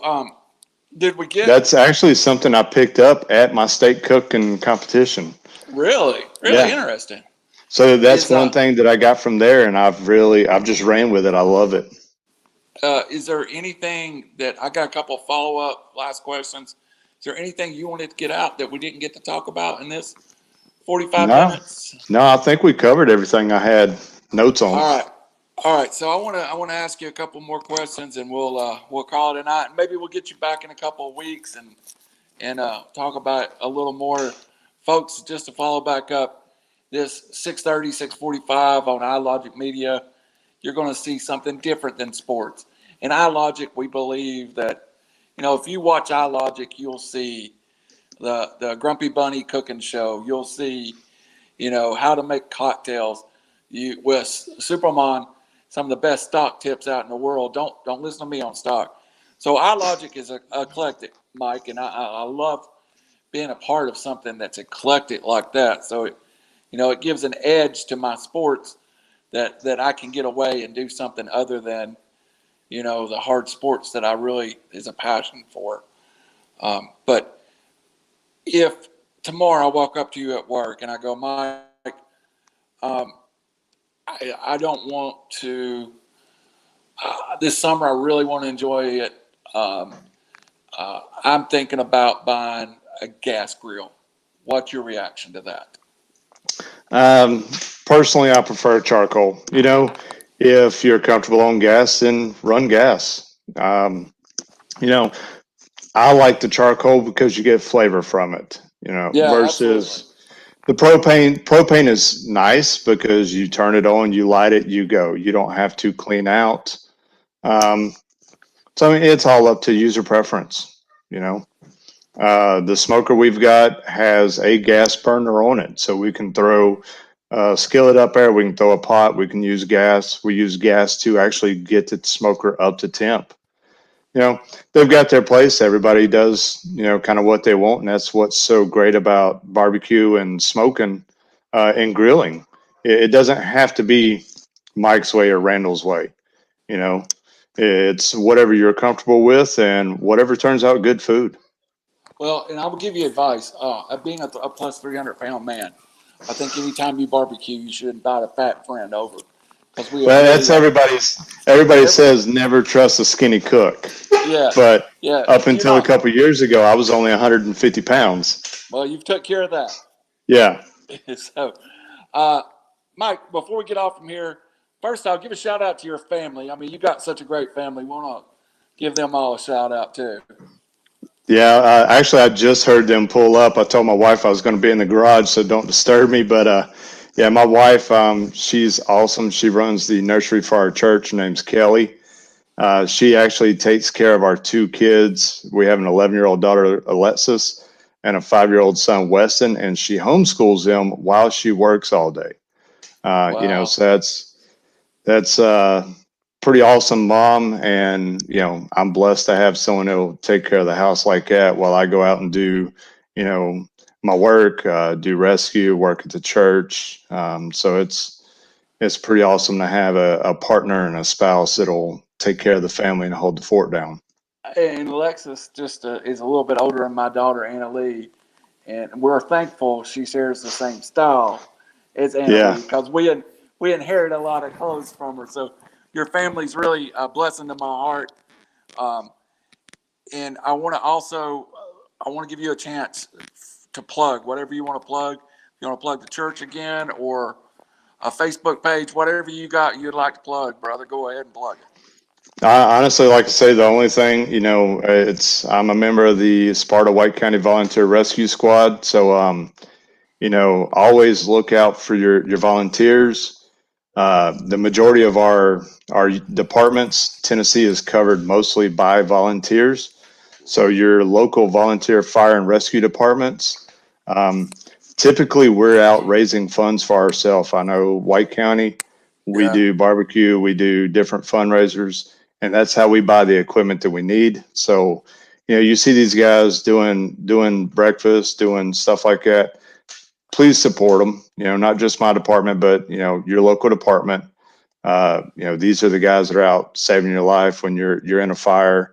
Speaker 1: did we get
Speaker 2: That's actually something I picked up at my steak cooking competition.
Speaker 1: really
Speaker 2: Yeah.
Speaker 1: interesting?
Speaker 2: So that's
Speaker 1: Is
Speaker 2: one thing that I got from there, and I've just ran with it. I love it.
Speaker 1: is there anything that I got a couple follow up last questions? Is there anything you wanted to get out that we didn't get to talk about in this 45
Speaker 2: No,
Speaker 1: minutes?
Speaker 2: no, I think we covered everything I had notes on.
Speaker 1: All right. All right, so I want to ask you a couple more questions, and we'll call it a night. Maybe we'll get you back in a couple of weeks, and talk about it a little more, folks. Just to follow back up, this 6:30, 6:45 on iLogic Media, you're going to see something different than sports. In iLogic, we believe that, if you watch iLogic, you'll see the Grumpy Bunny cooking show. You'll see, how to make cocktails. You with Superman, some of the best stock tips out in the world. Don't listen to me on stock. So iLogic is eclectic, Mike, and I love being a part of something that's eclectic like that. So it gives an edge to my sports that I can get away and do something other than the hard sports that I really is a passion for. But if tomorrow I walk up to you at work and I go, Mike, um, I don't want to. This summer, I really want to enjoy it. I'm thinking about buying a gas grill. What's your reaction to that?
Speaker 2: Um, Personally, I prefer charcoal. If you're comfortable on gas, then run gas. You know, I like the charcoal because you get flavor from it.
Speaker 1: Yeah, absolutely.
Speaker 2: Versus the propane. Propane is nice because you turn it on, you light it, you go. You don't have to clean out. Um, so I mean, it's all up to user preference. You know. The smoker we've got has a gas burner on it, so we can throw a skillet up there. We can throw a pot. We can use gas. We use gas to actually get the smoker up to temp. They've got their place. Everybody does, kind of what they want, and that's what's so great about barbecue and smoking and grilling. It doesn't have to be Mike's way or Randall's way. You know, it's whatever you're comfortable with and whatever turns out good food.
Speaker 1: Well, and I will give you advice. Being a plus 300-pound man, I think anytime you barbecue, you should invite a fat friend over because we have
Speaker 2: Well, that's
Speaker 1: really,
Speaker 2: everybody
Speaker 1: every,
Speaker 2: says never trust a skinny cook.
Speaker 1: yeah,
Speaker 2: But
Speaker 1: yeah.
Speaker 2: up
Speaker 1: You're
Speaker 2: until a
Speaker 1: not.
Speaker 2: couple of years ago, I was only 150 pounds.
Speaker 1: Well, you've took care of that.
Speaker 2: Yeah.
Speaker 1: So, uh, Mike, before we get off from here, first I'll give a shout out to your family. I mean, you got such a great family. We want to give them all a shout out too.
Speaker 2: Yeah. Actually, I just heard them pull up. I told my wife I was going to be in the garage, so don't disturb me. But yeah, my wife, she's awesome. She runs the nursery for our church. Her name's Kelly. She actually takes care of our two kids. We have an 11-year-old daughter, Alexis, and a 5-year-old son, Weston, and she homeschools them while she works all day.
Speaker 1: Wow.
Speaker 2: So that's pretty awesome, mom. And I'm blessed to have someone who'll take care of the house like that while I go out and do, you know, my work, do rescue, work at the church. So it's pretty awesome to have a partner and a spouse that'll take care of the family and hold the fort down.
Speaker 1: And Alexis just is a little bit older than my daughter Anna Lee, and we're thankful she shares the same style as Anna
Speaker 2: Yeah.
Speaker 1: Lee because we inherit a lot of clothes from her. So your family's really a blessing to my heart. Um, and I want to give you a chance to plug whatever you want to plug. If you want to plug the church again or a Facebook page, whatever you got you'd like to plug, brother, go ahead and plug it.
Speaker 2: I honestly like to say the only thing, it's I'm a member of the Sparta White County Volunteer Rescue Squad. So, always look out for your volunteers. The majority of our departments, Tennessee is covered mostly by volunteers. So your local volunteer fire and rescue departments, um, typically we're out raising funds for ourselves. I know White County, we
Speaker 1: Yeah.
Speaker 2: do barbecue, we do different fundraisers, and that's how we buy the equipment that we need. So, you see these guys doing breakfast, doing stuff like that. Please support them. Not just my department, but your local department. These are the guys that are out saving your life when you're in a fire.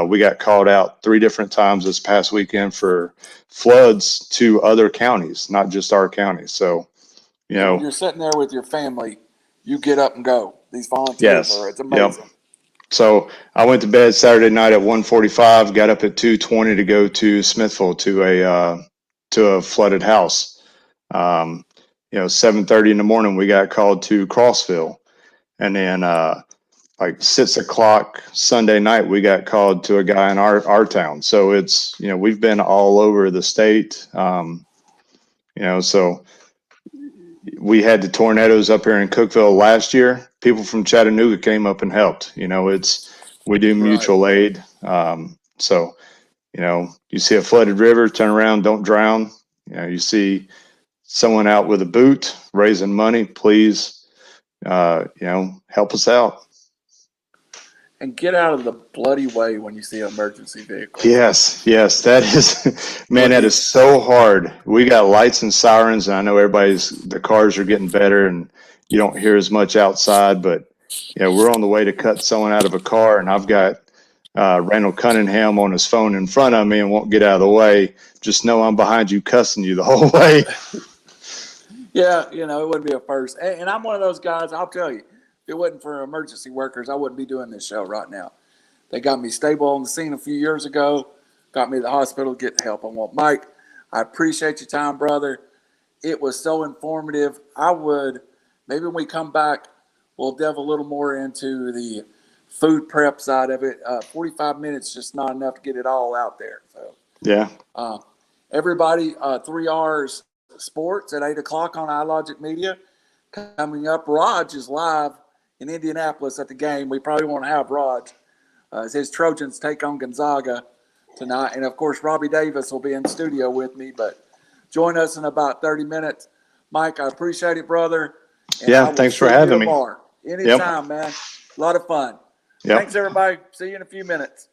Speaker 2: We got called out 3 different times this past weekend for floods to other counties, not just our county. So, you
Speaker 1: And when
Speaker 2: know,
Speaker 1: you're sitting there with your family, you get up and go. These volunteers
Speaker 2: yes,
Speaker 1: are, it's
Speaker 2: yep.
Speaker 1: amazing.
Speaker 2: So I went to bed Saturday night at 1:45, got up at 2:20 to go to Smithville to a flooded house. 7:30 in the morning we got called to Crossville, and then like 6 o'clock Sunday night we got called to a guy in our town. So it's we've been all over the state. So we had the tornadoes up here in Cookeville last year. People from Chattanooga came up and helped. We do
Speaker 1: Right.
Speaker 2: mutual aid. So you see a flooded river, turn around, don't drown. You see someone out with a boot raising money, please, help us out.
Speaker 1: And get out of the bloody way when you see emergency vehicles.
Speaker 2: Yes, that is, man, that is
Speaker 1: Please.
Speaker 2: so hard. We got lights and sirens, and I know the cars are getting better and you don't hear as much outside, but we're on the way to cut someone out of a car, and I've got Randall Cunningham on his phone in front of me and won't get out of the way. Just know I'm behind you cussing you the whole way.
Speaker 1: Yeah, it wouldn't be a first. And I'm one of those guys, I'll tell you, if it wasn't for emergency workers, I wouldn't be doing this show right now. They got me stable on the scene a few years ago, got me to the hospital to get the help I want. Mike, I appreciate your time, brother. It was so informative. Maybe when we come back, we'll delve a little more into the food prep side of it. 45 minutes just not enough to get it all out there. So,
Speaker 2: Yeah.
Speaker 1: everybody, 3R's Sports at 8 o'clock on iLogic Media. Coming up, Raj is live in Indianapolis at the game. We probably won't have Raj as his Trojans take on Gonzaga tonight. And, of course, Robbie Davis will be in studio with me. But join us in about 30 minutes. Mike, I appreciate it, brother. And
Speaker 2: Yeah,
Speaker 1: I will
Speaker 2: thanks for
Speaker 1: see you
Speaker 2: having me.
Speaker 1: tomorrow. Anytime, man. A lot of fun.
Speaker 2: Yep.
Speaker 1: Thanks, everybody. See you in a few minutes.